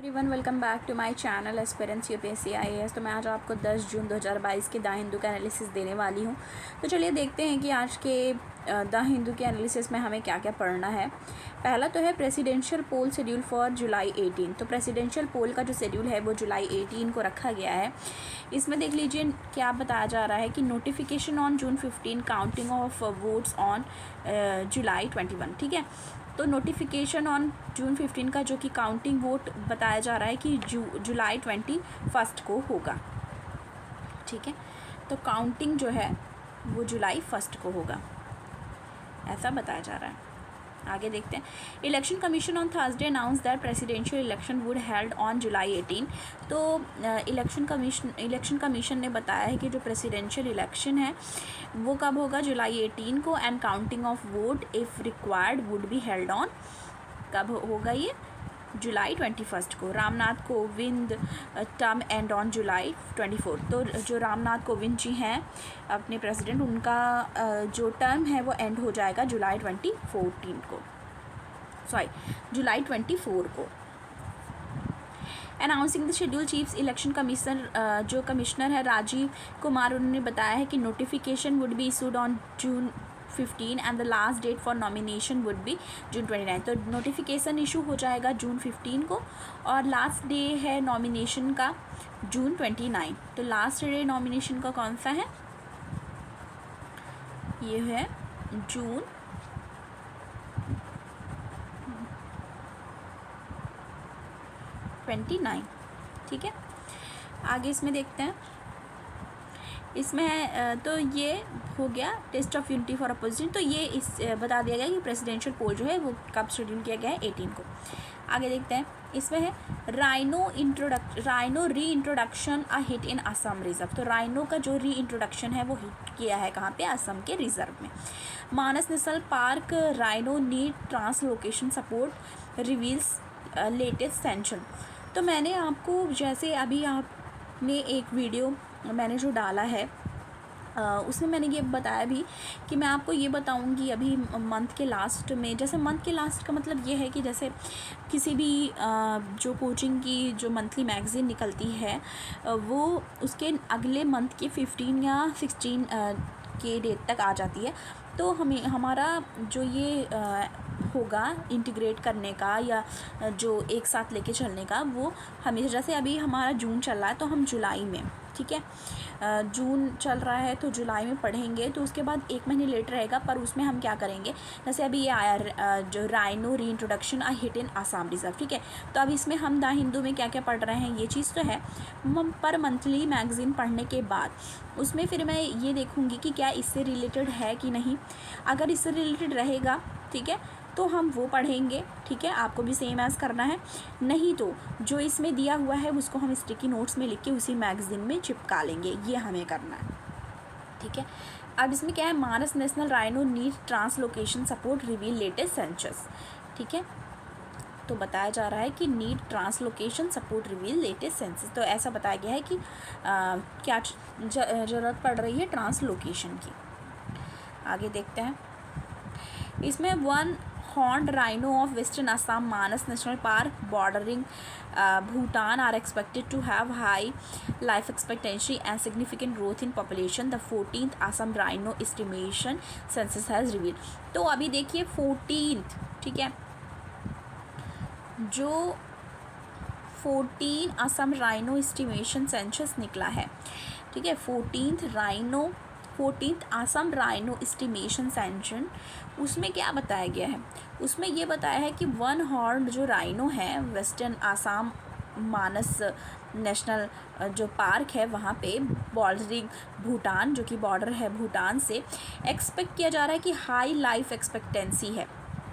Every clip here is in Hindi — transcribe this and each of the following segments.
Everyone welcome back to my channel aspirants UPSC IAS. तो मैं आज आपको 10 जून 2022 के द हिंदू का एनालिसिस देने वाली हूँ। तो चलिए देखते हैं कि आज के द हिंदू के एनालिसिस में हमें क्या क्या पढ़ना है। पहला तो है presidential poll schedule for July 18। तो प्रेसिडेंशियल पोल का जो शेड्यूल है वो जुलाई 18 को रखा गया है। इसमें देख लीजिए क्या बताया जा रहा है कि notification on June 15, counting of votes on July 21। ठीक है, तो नोटिफिकेशन ऑन जून 15 का जो कि काउंटिंग वोट बताया जा रहा है कि जुलाई 21 को होगा। ठीक है, तो काउंटिंग जो है वो जुलाई 1 को होगा, ऐसा बताया जा रहा है। आगे देखते हैं। Election commission on Thursday announce that presidential election would held on July 18। तो इलेक्शन कमीशन ने बताया है कि जो प्रेसिडेंशियल इलेक्शन है वो कब होगा, जुलाई 18 को। And counting of vote if required would be held on, कब होगा ये, जुलाई 21 को। Ramnath Kovind term and on July 24। तो जो रामनाथ कोविंद जी हैं अपने प्रेसिडेंट, उनका जो टर्म है वो एंड हो जाएगा जुलाई 24 को। Announcing the schedule chief election commissioner जो कमिश्नर है राजीव कुमार, उन्होंने बताया है कि notification would be issued on June 15 and the last date for nomination would be June 29। तो नोटिफिकेशन इशू हो जाएगा जून 15 को और लास्ट डे है नॉमिनेशन का जून 29। तो लास्ट डे नॉमिनेशन का कौन सा है, ये है जून 29। ठीक है, आगे इसमें देखते हैं। इसमें है तो ये हो गया test of unity for opposition. तो ये इस बता दिया गया कि प्रेसिडेंशियल पोल जो है वो कब शेड्यूल किया गया है, 18 को। आगे देखते हैं। इसमें है राइनो री introduction a hit in Assam reserve. तो राइनो का जो री इंट्रोडक्शन है वो हिट किया है कहाँ पे, असम के रिजर्व में। Manas national park rhino need translocation support reveals latest census. तो मैंने आपको जैसे अभी आपने एक वीडियो मैंने जो डाला है उसमें मैंने ये बताया भी कि मैं आपको ये बताऊंगी अभी मंथ के लास्ट में। जैसे मंथ के लास्ट का मतलब ये है कि जैसे किसी भी जो कोचिंग की जो मंथली मैगज़ीन निकलती है वो उसके अगले मंथ के 15 या 16 के डेट तक आ जाती है। तो हमें हमारा जो ये होगा इंटीग्रेट करने का या जो एक साथ लेके चलने का, वो हमेशा, जैसे अभी हमारा जून चल रहा है तो हम जुलाई में, ठीक है, जून चल रहा है तो जुलाई में पढ़ेंगे। तो उसके बाद एक महीने लेट रहेगा, पर उसमें हम क्या करेंगे, जैसे अभी ये आया जो राइनो री introduction a hit in Assam reserve. ठीक है, तो अब इसमें हम द हिंदू में क्या क्या पढ़ रहे हैं, ये चीज़ तो है। पर मंथली मैगज़ीन पढ़ने के बाद उसमें फिर मैं ये देखूँगी कि क्या इससे रिलेटेड है कि नहीं। अगर इससे रिलेटेड रहेगा, ठीक है, तो हम वो पढ़ेंगे। ठीक है, आपको भी सेम एज़ करना है। नहीं तो जो इसमें दिया हुआ है उसको हम स्टिकी नोट्स में लिख के उसी मैगज़ीन में चिपका लेंगे, ये हमें करना है। ठीक है, अब इसमें क्या है, Manas national rhino need translocation support reveal latest census. ठीक है, तो बताया जा रहा है कि need translocation support reveal latest census. तो ऐसा बताया गया है कि क्या ज़रूरत पड़ रही है ट्रांसलोकेशन की। आगे देखते हैं। इसमें one horned rhino of western Assam Manas national park bordering Bhutan are expected to have high life expectancy and significant growth in population. The 14th Assam rhino estimation census has reveal. तो अभी देखिए 14th, ठीक है, जो 14 असम राइनो एस्टिमेशन सेंसस निकला है, ठीक है, 14th Assam rhino estimation sanction, उसमें क्या बताया गया है, उसमें ये बताया है कि वन हॉर्न जो राइनो है वेस्टर्न आसाम मानस नेशनल जो पार्क है वहाँ पे बॉर्डरिंग भूटान, जो कि बॉर्डर है भूटान से, एक्सपेक्ट किया जा रहा है कि हाई लाइफ एक्सपेक्टेंसी है।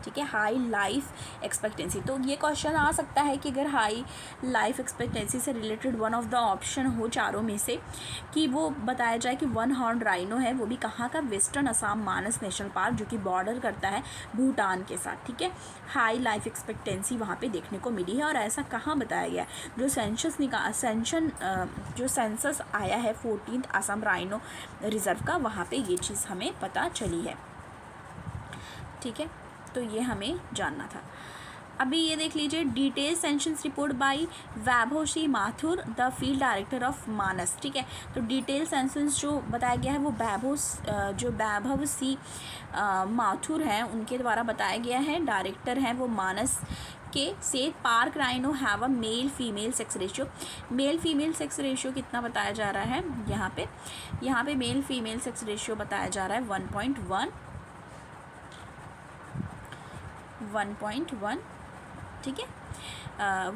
ठीक है, हाई लाइफ एक्सपेक्टेंसी। तो ये क्वेश्चन आ सकता है कि अगर हाई लाइफ एक्सपेक्टेंसी से related one of the option हो चारों में से, कि वो बताया जाए कि वन हॉर्न राइनो है, वो भी कहाँ का, western Assam Manas national park, जो कि बॉर्डर करता है भूटान के साथ। ठीक है, हाई लाइफ एक्सपेक्टेंसी वहाँ पे देखने को मिली है। और ऐसा कहाँ बताया गया, जो जो सेंसस आया है 14th असम राइनो रिजर्व का, वहाँ पे ये चीज़ हमें पता चली है। ठीक है, तो ये हमें जानना था। अभी ये देख लीजिए, detail census report by Vaibhav C Mathur, the field director of Manas. ठीक है, तो डिटेल सेंशंस जो बताया गया है वो जो वैभव सी माथुर हैं उनके द्वारा बताया गया है, डायरेक्टर हैं वो मानस के। से park rhino have a male female sex ratio. Male female sex ratio कितना बताया जा रहा है यहाँ पे मेल फीमेल सेक्स रेशियो बताया जा रहा है 1.1, ठीक है,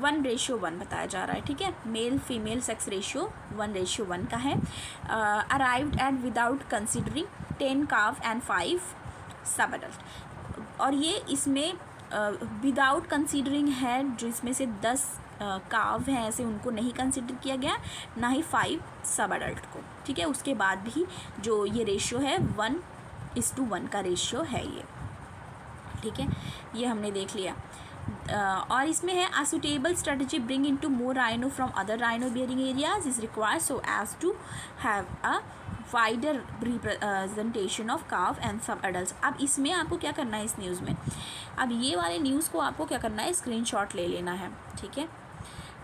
1:1 बताया जा रहा है। ठीक है, मेल फीमेल सेक्स रेशियो 1:1 का है। अराइव्ड एट विदाउट कंसिडरिंग 10 काव एंड 5 सब एडल्ट। और ये इसमें विदाउट कंसीडरिंग है, जो इसमें से 10 काव हैं ऐसे उनको नहीं कंसिडर किया गया, ना ही 5 सब एडल्ट को। ठीक है, उसके बाद भी जो ये रेशियो है 1:1 का रेशियो है ये। ठीक है, ये हमने देख लिया। और इसमें है a suitable strategy bring into more rhino from other rhino bearing areas is required so as to have a wider representation of cow and sub adults. अब इसमें आपको क्या करना है, इस न्यूज़ में अब ये वाले न्यूज़ को आपको क्या करना है, स्क्रीनशॉट ले लेना है। ठीक है,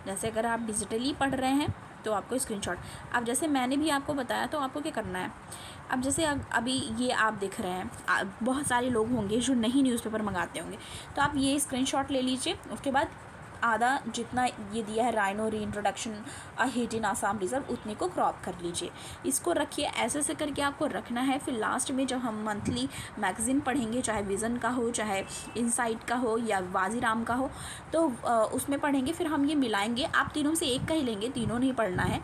जैसे अगर आप डिजिटली पढ़ रहे हैं तो आपको स्क्रीनशॉट, अब जैसे मैंने भी आपको बताया तो आपको क्या करना है, अब जैसे अभी ये आप दिख रहे हैं, बहुत सारे लोग होंगे जो नहीं न्यूज़पेपर मंगाते होंगे, तो आप ये स्क्रीनशॉट ले लीजिए। उसके बाद आधा जितना ये दिया है राइनो री introduction a hit in Assam reserve, उतने को क्रॉप कर लीजिए, इसको रखिए। ऐसे करके आपको रखना है। फिर लास्ट में जब हम मंथली मैगज़ीन पढ़ेंगे, चाहे विज़न का हो, चाहे इनसाइट का हो या वाजीराम का हो, तो उसमें पढ़ेंगे, फिर हम ये मिलाएंगे। आप तीनों से एक का ही लेंगे, तीनों नहीं पढ़ना है।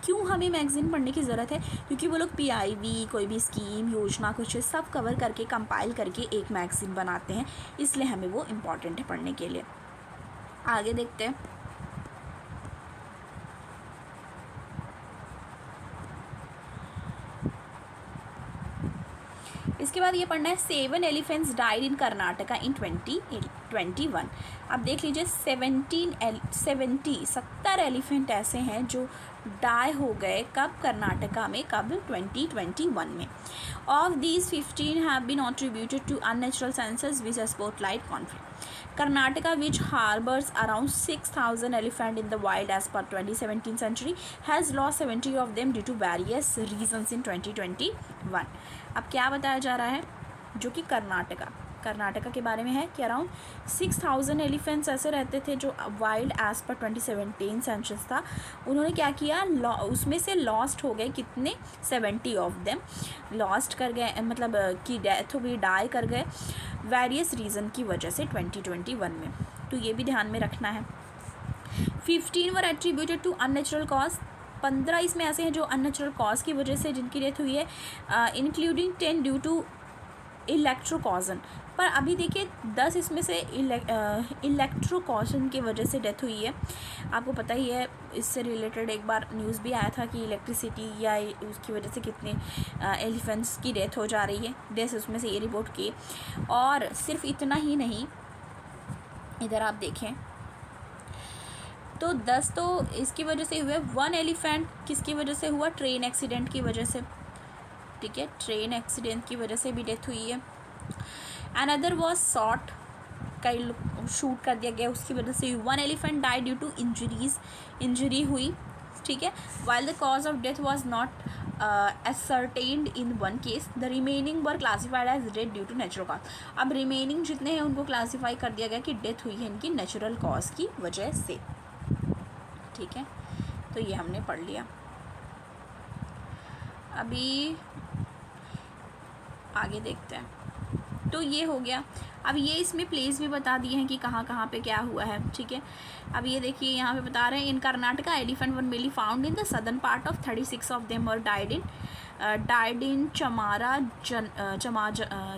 क्यों हमें मैगज़ीन पढ़ने की ज़रूरत है, क्योंकि वो लोग PIV कोई भी स्कीम योजना कुछ सब कवर करके कंपाइल करके एक मैगज़ीन बनाते हैं, इसलिए हमें वो इम्पॉर्टेंट है पढ़ने के लिए। आगे देखते हैं। इसके बाद ये पढ़ना है 7 एलिफेंट्स डाइड इन कर्नाटका इन 2021। अब देख लीजिए 70 एलिफेंट ऐसे हैं जो डाई हो गए, कब, कर्नाटका में, कब, 2021 में। Of these 15 have been attributed to unnatural census with a spotlight conflict. Karnataka, which harbors around 6,000 elephant in the wild as per 2017 century, has lost 70 of them due to various reasons in 2021. अब क्या बताया जा रहा है, जो कि कर्नाटका के बारे में है कि अराउंड 6,000 एलिफेंट्स ऐसे रहते थे जो वाइल्ड एज पर 2017 सेंसस था। उन्होंने क्या किया, उसमें से लॉस्ट हो गए कितने, 70 ऑफ देम लॉस्ट कर गए, मतलब कि डेथ हो गई, डाई कर गए वेरियस रीज़न की वजह से 2021 में। तो ये भी ध्यान में रखना है। 15 वर एट्रीब्यूटेड टू अननेचुरल कॉज, 15 इसमें ऐसे हैं जो अननेचुरल कॉज की वजह से जिनकी डेथ हुई है, इंक्लूडिंग 10 ड्यू टू इलेक्ट्रोकॉजन। पर अभी देखिए 10 इसमें से इलेक्ट्रोकॉजन की वजह से डेथ हुई है। आपको पता ही है, इससे रिलेटेड एक बार न्यूज़ भी आया था कि इलेक्ट्रिसिटी या उसकी वजह से कितने एलिफेंट्स की डेथ हो जा रही है, डेथ उसमें से ये रिपोर्ट की। और सिर्फ इतना ही नहीं, इधर आप देखें तो 10 तो इसकी वजह से हुए। 1 एलिफेंट किसकी वजह से हुआ, ट्रेन एक्सीडेंट की वजह से। ठीक है, ट्रेन एक्सीडेंट की वजह से भी डेथ हुई है। अनदर वॉज शॉट, कई शूट कर दिया गया, उसकी वजह से 1 elephant died due to injury हुई। ठीक है, while the cause of death was not ascertained in one case, the remaining were classified as dead due to natural cause. अब रिमेनिंग जितने हैं उनको क्लासीफाई कर दिया गया कि डेथ हुई है इनकी नेचुरल कॉज की वजह से। ठीक है, तो ये हमने पढ़ लिया। अभी आगे देखते हैं। तो ये हो गया। अब ये इसमें प्लेस भी बता दिए हैं कि कहाँ कहाँ पे क्या हुआ है। ठीक है, अब ये देखिए यहाँ पे बता रहे हैं, in Karnataka elephant were mainly found in the southern part of 36 of them were died in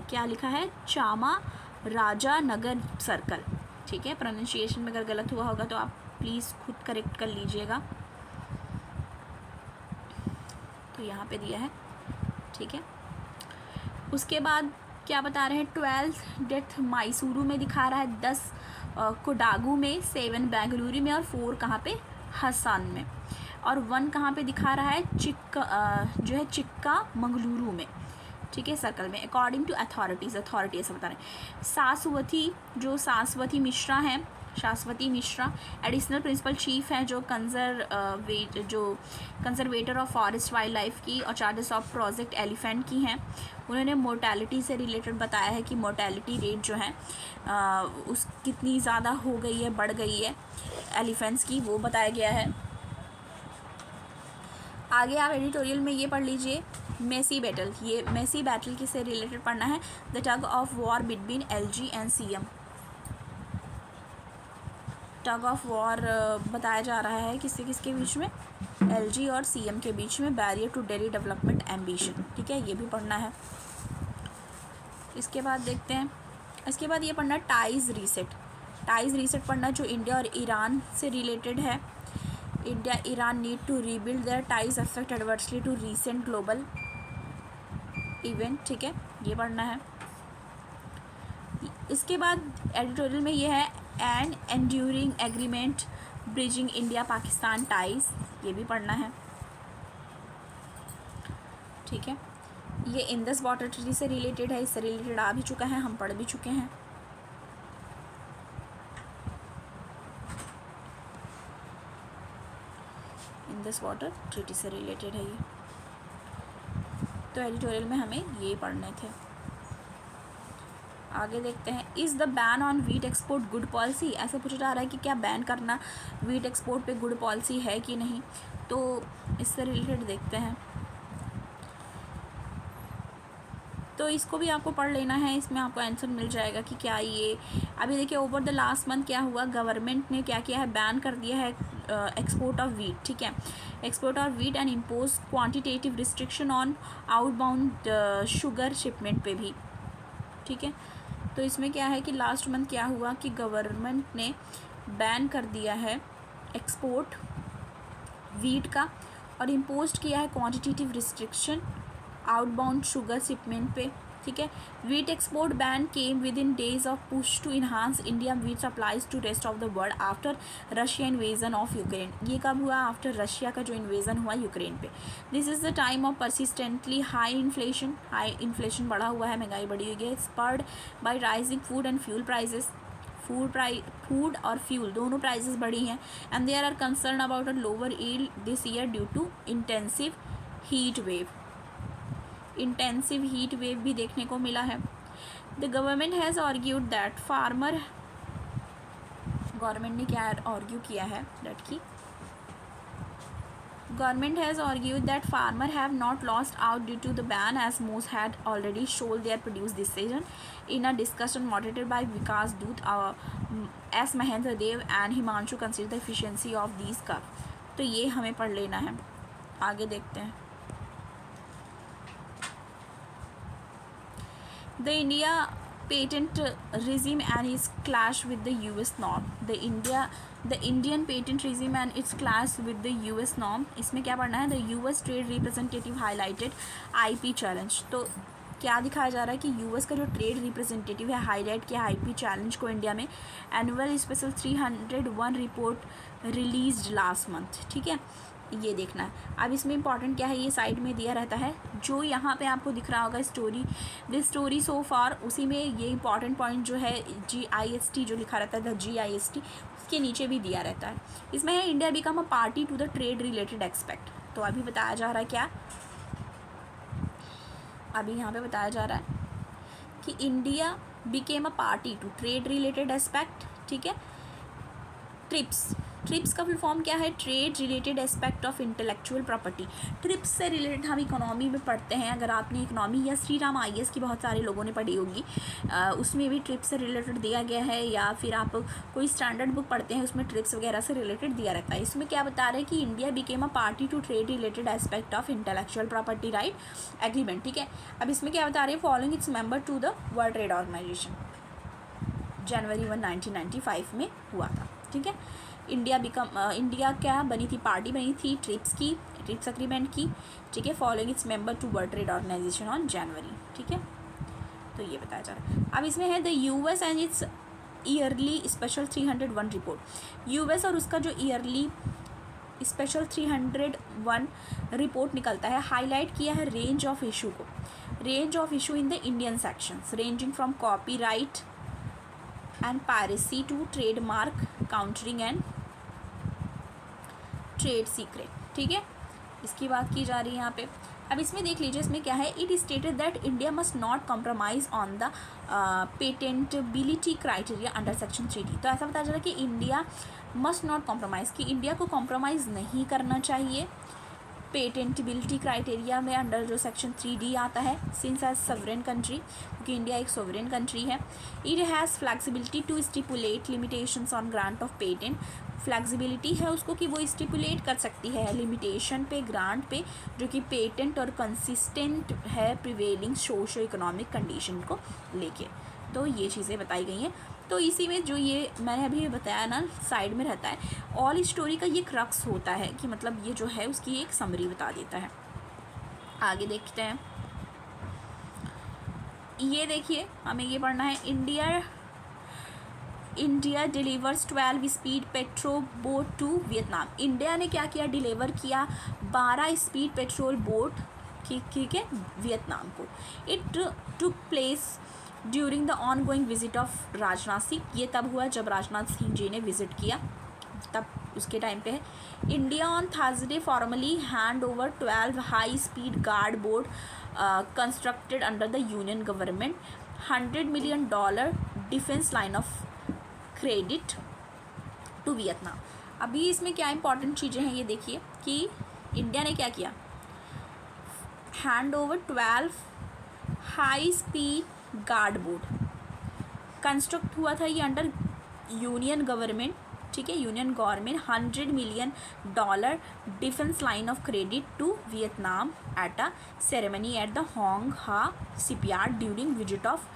क्या लिखा है, चामा राजा नगर सर्कल। ठीक है, प्रोनाउंसिएशन में अगर गलत हुआ होगा तो आप प्लीज़ खुद करेक्ट कर लीजिएगा। तो यहाँ पे दिया है। ठीक है, उसके बाद क्या बता रहे हैं, 12 डेथ मैसूरू में दिखा रहा है, 10 कोडागू में, 7 बेंगलुरु में और 4 कहाँ पे, हसन में, और 1 कहाँ पे दिखा रहा है, चिक्का मंगलुरु में। ठीक है, सर्कल में, अकॉर्डिंग टू अथॉरिटीज़, अथॉरिटी ऐसा बता रहे हैं। शाश्वती मिश्रा एडिशनल प्रिंसिपल चीफ हैं जो conservator of forest wild life की और चार्जेस ऑफ प्रोजेक्ट एलिफेंट की हैं। उन्होंने मोर्टेलिटी से रिलेटेड बताया है कि मोर्टेलिटी रेट जो है उस कितनी ज़्यादा हो गई है, बढ़ गई है एलिफेंट्स की, वो बताया गया है। आगे आप एडिटोरियल में ये पढ़ लीजिए, मेसी बैटल, ये मेसी बैटल किससे रिलेटेड पढ़ना है, the tug of war between LG and CM. Tug of war बताया जा रहा है किसके किसके बीच में, एलजी और सीएम के बीच में, barrier to Delhi development ambition, ठीक है, ये भी पढ़ना है। इसके बाद देखते हैं, इसके बाद ये पढ़ना टाइज रीसेट पढ़ना जो इंडिया और ईरान से रिलेटेड है। India Iran need to rebuild their ties affect adversely to recent global event, ठीक है, ये पढ़ना है। इसके बाद एडिटोरियल में ये है and enduring agreement bridging India Pakistan ties, ये भी पढ़ना है, ठीक है। ये इंडस वाटर ट्रीटी से रिलेटेड है, इससे रिलेटेड आ भी चुका है, हम पढ़ भी चुके हैं। इंडस वाटर ट्रीटी से रिलेटेड है ये, तो एडिटोरियल में हमें ये पढ़ने थे। आगे देखते हैं, is the ban on wheat export good policy, ऐसे पूछा जा रहा है कि क्या बैन करना वीट एक्सपोर्ट पे गुड पॉलिसी है कि नहीं, तो इससे रिलेटेड देखते हैं। तो इसको भी आपको पढ़ लेना है, इसमें आपको आंसर मिल जाएगा कि क्या ये, अभी देखिए ओवर द लास्ट मंथ क्या हुआ, गवर्नमेंट ने क्या किया है, बैन कर दिया है एक्सपोर्ट ऑफ वीट, ठीक है, export of wheat and impose quantitative restriction on outbound sugar shipment पे भी, ठीक है। तो इसमें क्या है कि लास्ट मंथ क्या हुआ कि गवर्नमेंट ने बैन कर दिया है एक्सपोर्ट वीट का और इम्पोज किया है quantitative restriction outbound sugar shipment पे, ठीक है। Wheat export ban came within days of push to enhance India wheat supplies to rest of the world after Russia invasion of Ukraine, ये कब हुआ, आफ्टर रशिया का जो इन्वेजन हुआ यूक्रेन पे। This is the time of persistently high inflation बढ़ा हुआ है, महंगाई बढ़ी हुई है, spurred by rising food and fuel prices, food और फ्यूल दोनों प्राइजेस बढ़ी हैं, and there are concern about a lower yield this year due to intensive heat wave भी देखने को मिला है। The government has argued that government ने क्या आर्ग्यू किया है, Government has argued that farmers have not lost out due to the ban, as most had already sold their produce this season. In a discussion moderated by Vikas Dut, S. Mahendra Dev and Himanshu consider the efficiency of these curves. तो ये हमें पढ़ लेना है, आगे देखते हैं। The India patent regime and its clash with the US norm. The Indian patent regime and its clash with the US norm. इसमें क्या पढ़ना है, the US trade representative highlighted IP challenge. तो क्या दिखाया जा रहा है कि यूएस का जो ट्रेड रिप्रेजेंटेटिव है हाईलाइट किया आईपी चैलेंज को इंडिया में। Annual special 301 report released last month, ठीक है, ये देखना है। अब इसमें इंपॉर्टेंट क्या है, ये साइड में दिया रहता है, जो यहाँ पे आपको दिख रहा होगा दिस स्टोरी सो फार, उसी में ये इंपॉर्टेंट पॉइंट जो है GIST जो लिखा रहता है, GIST उसके नीचे भी दिया रहता है। इसमें है India become a party to the trade related expect. तो अभी बताया जा रहा है क्या, अभी यहाँ पे बताया जा रहा है कि India became a party to trade related aspect, ठीक है। ट्रिप्स का फुल फॉर्म क्या है, trade related aspect of intellectual property. TRIPS से रिलेटेड हम इकोनॉमी में पढ़ते हैं, अगर आपने इकोनॉमी या श्री राम IAS की बहुत सारे लोगों ने पढ़ी होगी, उसमें भी ट्रिप्स से रिलेटेड दिया गया है, या फिर आप कोई स्टैंडर्ड बुक पढ़ते हैं उसमें ट्रिप्स वगैरह से रिलेटेड दिया रहता है। इसमें क्या बता रहे हैं कि India became a party to trade related aspect of intellectual property right agreement, ठीक है। अब इसमें क्या बता रहे हैं, following its member to the world trade organization, जनवरी 1, 1995 में हुआ था, ठीक है। इंडिया क्या बनी थी, पार्टी बनी थी ट्रिप्स एग्रीमेंट की, ठीक है, following its member to world trade organisation on January, ठीक है। तो ये बताया जा रहा है। अब इसमें है the US and it's yearly special 301 report. US और उसका जो ईयरली स्पेशल 301 रिपोर्ट निकलता है, हाईलाइट किया है रेंज ऑफ इशू को, range of issue in the Indian sections ranging from copyright and piracy to trademark countering and trade secret, ठीक है, इसकी बात की जा रही है यहाँ पे। अब इसमें देख लीजिए इसमें क्या है, it stated that India must not compromise on the patentability criteria under section 3D। तो ऐसा बताया जा रहा है कि इंडिया मस्ट नॉट कॉम्प्रोमाइज़, कि इंडिया को कॉम्प्रोमाइज़ नहीं करना चाहिए पेटेंटेबिलिटी क्राइटेरिया में अंडर जो सेक्शन 3D आता है, सिंस एज सॉवरेन कंट्री, क्योंकि इंडिया एक सॉवरेन कंट्री है। It has flexibility to stipulate limitations on grant of patent, flexibility है उसको कि वो स्टिपुलेट कर सकती है लिमिटेशन पे, ग्रांट पे, जो कि पेटेंट और कंसिस्टेंट है प्रिवेलिंग सोशो इकोनॉमिक कंडीशन को लेके। तो ये चीज़ें बताई गई हैं। तो इसी में जो ये मैंने अभी बताया ना साइड में रहता है, ऑल स्टोरी का ये क्रक्स होता है कि मतलब ये जो है उसकी एक समरी बता देता है। आगे देखते हैं, ये देखिए हमें ये पढ़ना है, India delivers 12 speed petrol boat to Vietnam. India ने क्या किया, डिलीवर किया 12 स्पीड पेट्रोल बोट, ठीक है, वियतनाम को। It took place during the on going visit of Rajnath Singh, ये तब हुआ जब राजनाथ सिंह जी ने विजिट किया, तब उसके टाइम पे है। India on Thursday formally hand over 12 high speed guard boat constructed under the union government, $100 million defence line of credit to Vietnam. अभी इसमें क्या इंपॉर्टेंट चीज़ें हैं ये देखिए कि इंडिया ने क्या किया, hand over 12 high speed guard boat, construct हुआ था ये अंडर यूनियन गवर्नमेंट, ठीक है, union government, $100 million defence line of credit to Vietnam at a ceremony at the Hong Ha shipyard during visit of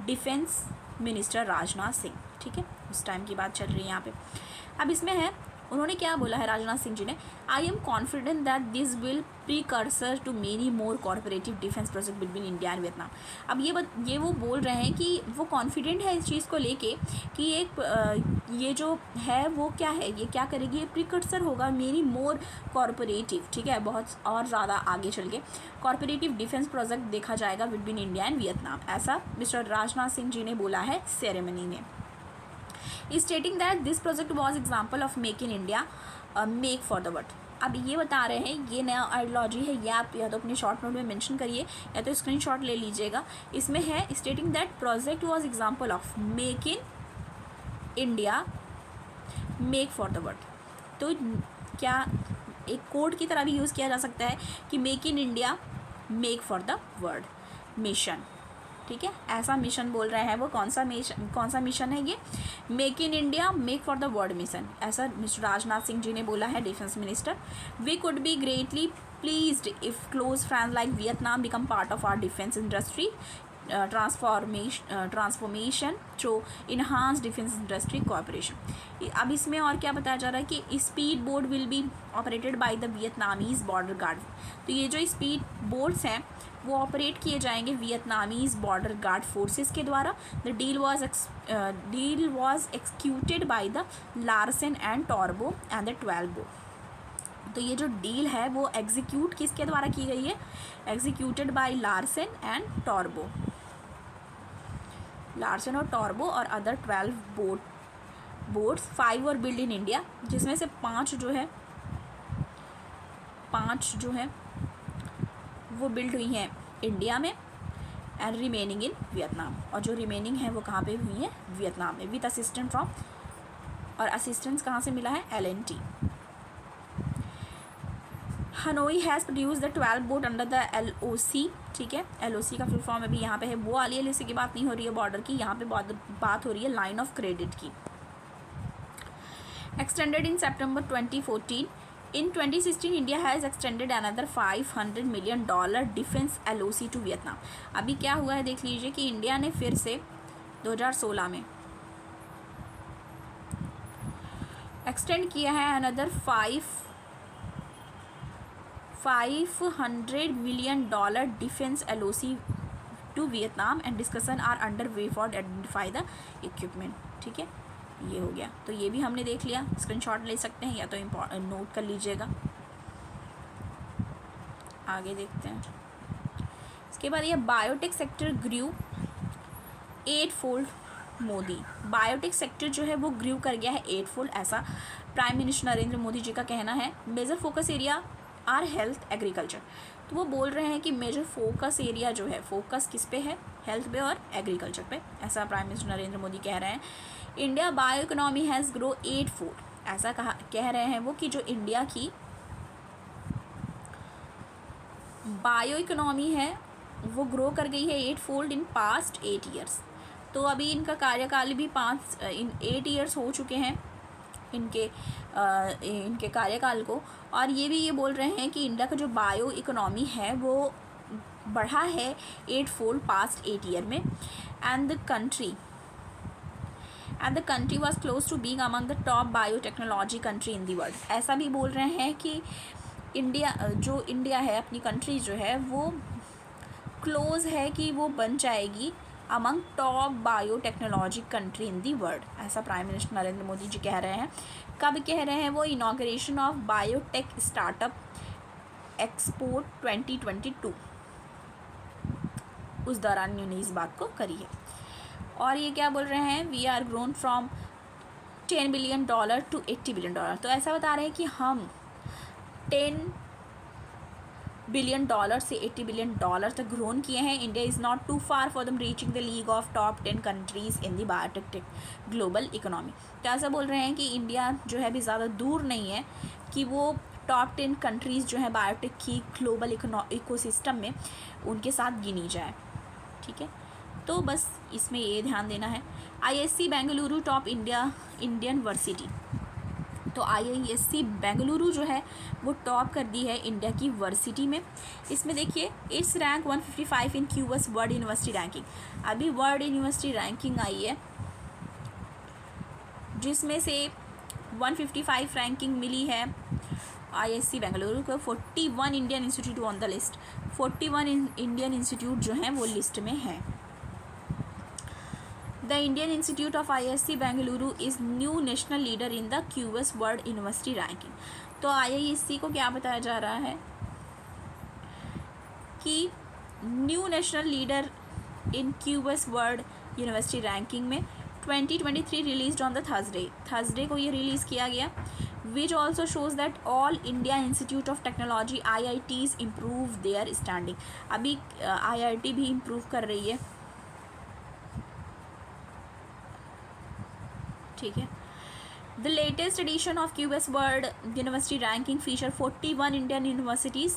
defence minister Rajnath Singh, ठीक है, उस टाइम की बात चल रही है यहाँ पे। अब इसमें है, उन्होंने क्या बोला है राजनाथ सिंह जी ने, I am confident that this will precursor to many more corporative defence project between India and Vietnam. अब ये वो बोल रहे हैं कि वो कॉन्फिडेंट है इस चीज़ को लेके कि एक ये जो है वो क्या है, ये क्या करेगी, ये प्रीकर्सर होगा मेनी मोर कॉर्पोरेटिव, ठीक है, बहुत और ज़्यादा आगे चल के कॉर्पोरेटिव डिफेंस प्रोजेक्ट देखा जाएगा बिटवीन इंडिया एंड वियतनाम, ऐसा मिस्टर राजनाथ सिंह जी ने बोला है सेरेमनी में, stating that this project was example of make in India, make for the world। अब ये बता रहे हैं, ये नया आइडियोलॉजी है, ये आप या तो अपने शॉर्ट नोट में मेंशन करिए या तो स्क्रीनशॉट ले लीजिएगा। इसमें है stating that project was example of make in India, make for the world। तो क्या एक कोड की तरह भी यूज़ किया जा सकता है कि make in India make for the world mission, ठीक है, ऐसा मिशन बोल रहे हैं वो। कौन सा मिशन है ये, make in India make for the world mission, ऐसा मिस्टर राजनाथ सिंह जी ने बोला है, defence minister. We could be greatly pleased if close friends like Vietnam become part of our defence industry transformation through enhance defence industry cooperation. अब इसमें और क्या बताया जा रहा है कि speed boat will be operated by the Vietnamese border guard. तो ये जो स्पीड बोट्स हैं वो ऑपरेट किए जाएंगे वियतनामीज बॉर्डर गार्ड फोर्सेस के द्वारा। The deal was executed by the Larsen and turbo and the 12 boat. तो ये जो डील है वो एग्जीक्यूट किसके द्वारा की गई है, executed by Larsen and turbo, Larsen और टॉर्बो और अदर 12 बोट्स 5 और बिल्ड इन इंडिया, जिसमें से 5 जो है वो बिल्ड हुई हैं इंडिया में एंड रिमेनिंग इन वियतनाम, और जो रिमेनिंग है वो कहाँ पे हुई है, वियतनाम में, विद असिस्टेंट फ्रॉम, और असिस्टेंस कहाँ से मिला है, LNT। Hanoi has produce the 12 boat under the LOC, ठीक है, LOC का फुल फॉर्म अभी यहाँ पे है, वो वाली LOC की बात नहीं हो रही है बॉर्डर की, यहाँ पे बात हो रही है लाइन ऑफ क्रेडिट की। Extended in September 2014। In 2016, India has extended another $500 million defence LOC to Vietnam. अभी क्या हुआ है देख लीजिए कि इंडिया ने फिर से 2016 में एक्सटेंड किया है another $500 million defence LOC to Vietnam and discussion are under way for identify the equipment, ठीक है। ये हो गया, तो ये भी हमने देख लिया, स्क्रीनशॉट ले सकते हैं या तो नोट कर लीजिएगा। आगे देखते हैं। इसके बाद ये बायोटेक सेक्टर ग्रू 8 फोल्ड मोदी। बायोटेक सेक्टर जो है वो ग्रू कर गया है 8 फोल्ड, ऐसा प्राइम मिनिस्टर नरेंद्र मोदी जी का कहना है। Major focus area are health agriculture, तो वो बोल रहे हैं कि मेजर फोकस एरिया जो है, फोकस किस पे है, हेल्थ पे और एग्रीकल्चर पे, ऐसा प्राइम मिनिस्टर नरेंद्र मोदी कह रहे हैं। India bio economy has grow 8 fold, ऐसा कह रहे हैं वो कि जो इंडिया की बायो इकोनॉमी है वो ग्रो कर गई है 8 फोल्ड इन पास्ट 8 ईयर्स। तो अभी इनका कार्यकाल भी 8 ईयर्स हो चुके हैं इनके कार्यकाल को, और ये भी ये बोल रहे हैं कि इंडिया का जो बायो इकोनॉमी है वो बढ़ा है 8 फोल्ड पास्ट 8 ईयर में, and the country was close to being among the top biotechnology country in the world. ऐसा भी बोल रहे हैं कि इंडिया है, अपनी कंट्री जो है वो क्लोज है कि वो बन जाएगी among top biotechnology country in the world, ऐसा प्राइम मिनिस्टर नरेंद्र मोदी जी कह रहे हैं। कब कह रहे हैं वो? Inauguration of biotech startup export 2022, उस दौरान उन्होंने इस बात को करी है। और ये क्या बोल रहे हैं? We are grown from $10 billion to $80 billion. तो ऐसा बता रहे हैं कि हम $10 बिलियन से $80 बिलियन तक ग्रोन किए हैं। India is not too far from reaching the league of top 10 countries in the biotech global economy. तो ऐसा बोल रहे हैं कि इंडिया जो है अभी ज़्यादा दूर नहीं है कि वो टॉप 10 कंट्रीज़ जो है बायोटेक की ग्लोबल इकोसिस्टम में उनके साथ गिनी जाए। ठीक है, तो बस इसमें ये ध्यान देना है। IISc Bengaluru top Indian varsity, तो IISc बेंगलुरु जो है वो टॉप कर दी है इंडिया की वर्सिटी में। इसमें देखिए its rank 155 in QS world university ranking. अभी वर्ल्ड यूनिवर्सिटी रैंकिंग आई है जिसमें से 155 रैंकिंग मिली है IISc बेंगलुरु को। 41 Indian institute on the list, 41 Indian institute जो हैं वो लिस्ट में हैं। The Indian Institute of IISc Bengaluru is new national leader in the QS world university ranking. तो IISc को क्या बताया जा रहा है कि new national leader in QS world university ranking में 2023 रिलीज ऑन द थर्सडे को ये रिलीज़ किया गया, which also shows that all India institute of technology IITs improve their standing. अभी IIT भी इम्प्रूव कर रही है। ठीक है, the latest edition of QS world university ranking feature 41 Indian universities,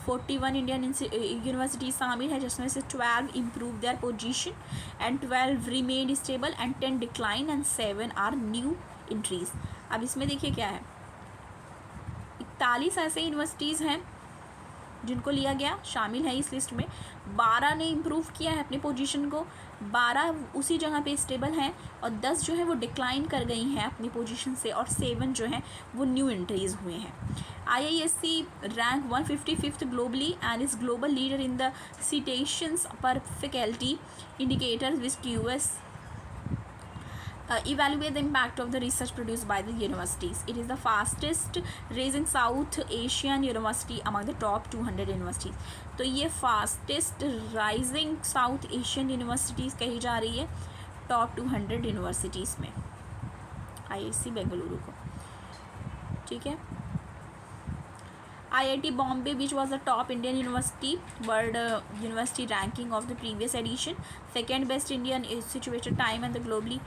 41 Indian universities शामिल है, जिसमें से 12 improve their position and 12 remain stable and 10 decline and 7 are new entries. अब इसमें देखिए क्या है, 41 ऐसे यूनिवर्सिटीज़ हैं जिनको लिया गया, शामिल है इस लिस्ट में। 12 ने इम्प्रूव किया है अपनी पोजीशन को, 12 उसी जगह पे स्टेबल हैं, और 10 जो है वो डिक्लाइन कर गई हैं अपनी पोजीशन से, और 7 जो हैं वो न्यू एंट्रीज हुए हैं। IISc rank 155th globally and is global leader in the citations per faculty indicators which QS evaluate the impact of the research produced by the universities. It is the fastest rising South Asian university among the top 200 universities. तो ये fastest rising South Asian universities कही जा रही है top 200 universities में IISc बेंगलुरु को। ठीक है, IIT Bombay, which was the top Indian university world university ranking of the previous edition, second best Indian situated time and the globally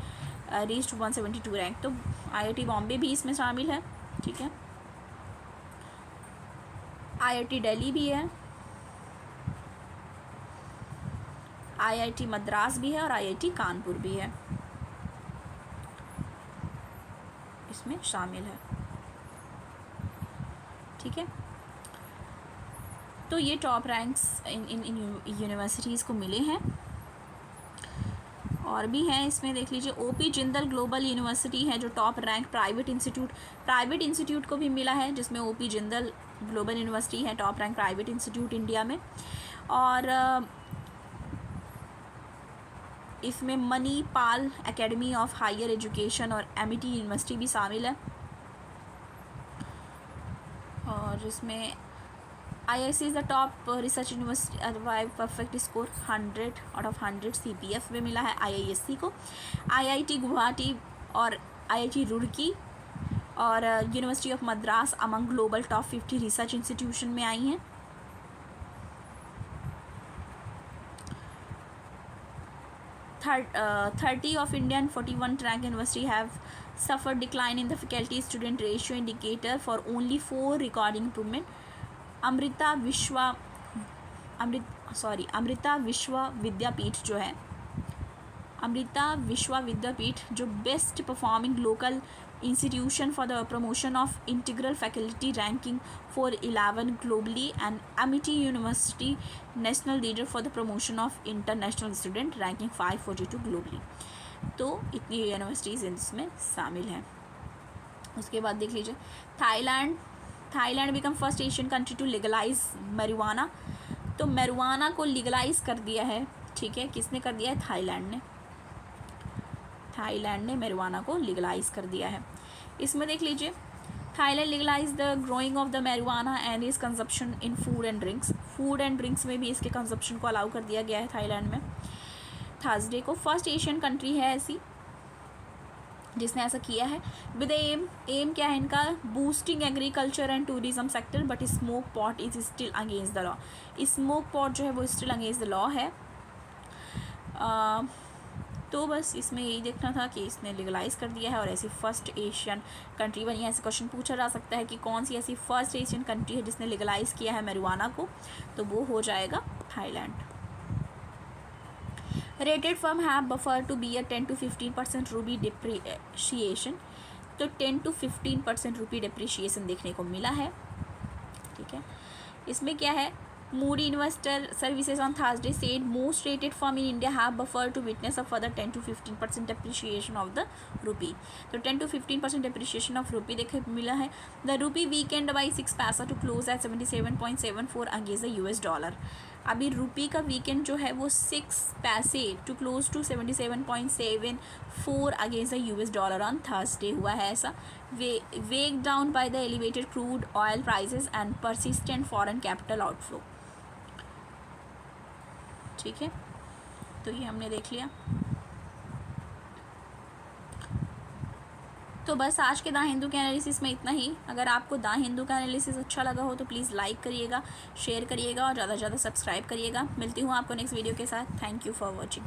reached 172 rank. तो IIT बॉम्बे भी इसमें शामिल है। ठीक है, IIT दिल्ली भी है, IIT मद्रास भी है, और IIT कानपुर भी है इसमें शामिल है। ठीक है, तो ये टॉप रैंक्स इन यूनिवर्सिटीज़ को मिले हैं। और भी हैं इसमें, देख लीजिए OP जिंदल ग्लोबल यूनिवर्सिटी है जो टॉप रैंक प्राइवेट इंस्टीट्यूट को भी मिला है, जिसमें OP जिंदल ग्लोबल यूनिवर्सिटी है top rank private institute India में। और इसमें Manipal academy of higher education और एमिटी यूनिवर्सिटी भी शामिल है। और इसमें IISc is the top research university, arrive perfect score 100 out of 100 CPF में मिला है IISc को। IIT गुवाहाटी और IIT रुड़की और university of Madras among global top 50 research institution में आई हैं। 30 of India and 41 rank university have suffered decline in the faculty student ratio indicator for only 4 recording improvement. Amrita विश्व विद्यापीठ जो है, अमृता विश्व विद्यापीठ जो best performing local institution for the promotion of integral faculty ranking for 11 globally and Amity university national leader for the promotion of international student ranking 542 globally. तो इतनी यूनिवर्सिटीज़ इसमें शामिल हैं। उसके बाद देख लीजिए Thailand become first Asian country to legalise marijuana. तो मैरिजुआना को लीगलाइज कर दिया है, ठीक है, किसने कर दिया है? थाईलैंड ने मैरिजुआना को लीगलाइज कर दिया है। इसमें देख लीजिए Thailand legalise the growing of the marijuana and is consumption in food and drinks में भी इसके कंजप्शन को अलाउ कर दिया गया है थाईलैंड में। थर्सडे को फर्स्ट एशियन कंट्री है ऐसी जिसने ऐसा किया है। विद एम क्या है इनका? Boosting agriculture and tourism sector but smoke pot is still against the law. Smoke pot जो है वो स्टिल अगेंस्ट द लॉ है। तो बस इसमें यही देखना था कि इसने लीगलाइज कर दिया है और ऐसी फर्स्ट एशियन कंट्री बनी है। ऐसे क्वेश्चन पूछा जा सकता है कि कौन सी ऐसी फर्स्ट एशियन कंट्री है जिसने लीगलाइज किया है मैरिजुआना को, तो वो हो जाएगा Thailand. Rated firm have buffer to be 10 to 15% रूपी डिप्रिशिएशन। तो 10 to 15% रूपी डिप्रिशिएशन देखने को मिला है, ठीक है। इसमें क्या है? Moody Investor Services on Thursday said most rated firm in India have buffer to witness a further 10 to 15% depreciation of the rupee. तो 10 to 15% depreciation of rupee देखने को मिला है। The rupee weakened by 6 पैसा to close at 77.74 against the US dollar. अभी रूपी का वीकेंड जो है वो 6 paise to close to 77.74 against the US dollar on Thursday हुआ है। ऐसा weighed down by the elevated crude oil prices and persistent foreign capital outflow, ठीक है। तो ये हमने देख लिया। तो बस आज के द हिंदू के एनालिसिस में इतना ही। अगर आपको द हिंदू का एनालिसिस अच्छा लगा हो तो प्लीज़ लाइक करिएगा, शेयर करिएगा और ज़्यादा से ज़्यादा सब्सक्राइब करिएगा। मिलती हूँ आपको नेक्स्ट वीडियो के साथ। Thank you for watching.